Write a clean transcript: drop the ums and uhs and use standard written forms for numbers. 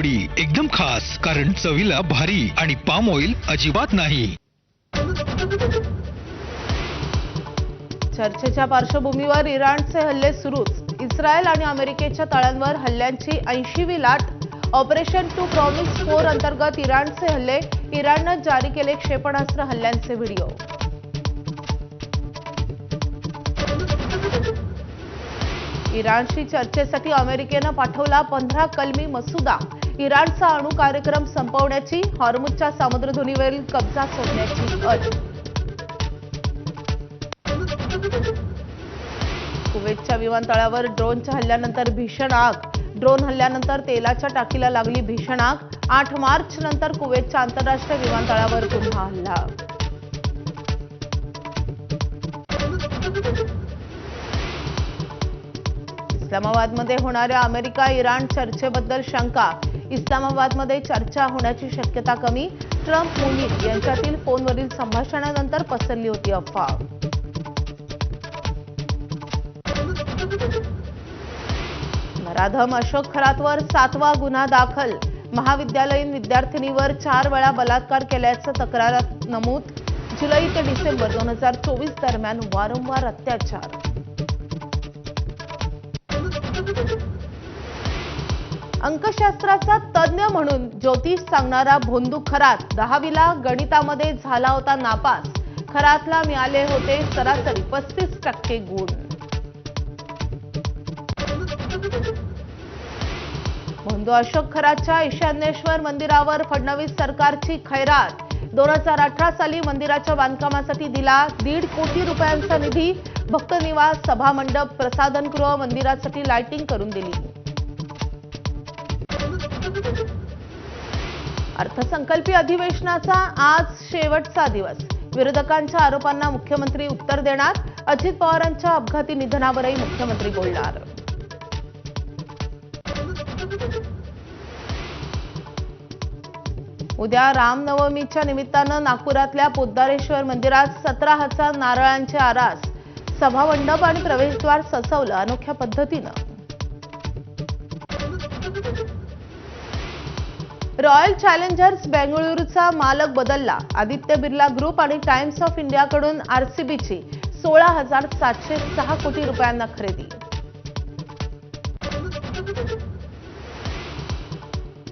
वडी एकदम खास, कारण चवीला भारी आणि पाम ऑइल अजिबात नाही. चर्चेच्या पार्श्वभूमीवर इराणचे हल्ले सुरूच. इस्रायल आणि अमेरिकेच्या तळांवर हल्ल्यांची 80वी लाट. ऑपरेशन टू प्रॉमिस 4 अंतर्गत इराणचे हल्ले. इराणनं जारी केले क्षेपणास्त्र हल्ल्यांचे व्हिडिओ. इराणशी चर्चेसाठी अमेरिकेनं पाठवला 15 कलमी मसुदा. इराणचा अणु कार्यक्रम संपवण्याची, हॉर्मुझच्या सामुद्रधुनीवरील कब्जा सोडण्याची अट. कुवेतच्या विमानतळावर ड्रोनच्या हल्ल्यानंतर भीषण आग. ड्रोन हल्ल्यानंतर तेलाच्या टाकीला लागली भीषण आग. 8 मार्च नंतर कुवेतच्या आंतरराष्ट्रीय विमानतळावर पुन्हा हल्ला. इस्लामाबादमध्ये होणाऱ्या अमेरिका इराण चर्चेबद्दल शंका. इस्लामाबादमध्ये चर्चा होण्याची शक्यता कमी. ट्रम्प मुनीर यांच्यातील फोनवरील संभाषणानंतर पसरली होती अफवा. नराधम अशोक खरातवर 7वा गुन्हा दाखल. महाविद्यालयीन विद्यार्थिनीवर 4 वेळा बलात्कार केल्याचं तक्रारात नमूद. जुलै ते डिसेंबर 2024 दरम्यान वारंवार अत्याचार. अंकशास्त्राचा तज्ज्ञ म्हणून ज्योतिष सांगणारा भोंदू खरात 10वीला गणितामध्ये झाला होता नापास. खरातला मिळाले होते सरासरी 35% गुण. भोंदू अशोक खरातच्या ईशान्येश्वर मंदिरावर फडणवीस सरकारची खैरात. 2018 साली मंदिराच्या बांधकामासाठी दिला 1.5 कोटी रुपयांचा निधी. भक्त निवास, सभामंडप, प्रसाधनगृह, मंदिरासाठी लाइटिंग करून दिली. अर्थसंकल्पीय अधिवेशनाचा आज शेवटचा दिवस. विरोधकांच्या आरोपांना मुख्यमंत्री उत्तर देणार. अजित पवारांच्या अपघाती निधनावरही मुख्यमंत्री बोलणार. उद्या रामनवमीच्या निमित्तानं नागपुरातल्या पोद्दारेश्वर मंदिरात 17,000 नारळांचे आरास. सभामंडप आणि प्रवेशद्वार सजवलं अनोख्या पद्धतीनं. रॉयल चॅलेंजर्स बेंगळुरूचा मालक बदलला. आदित्य बिर्ला ग्रुप आणि टाइम्स ऑफ इंडियाकडून आरसीबीची 16,706 कोटी रुपयांना खरेदी.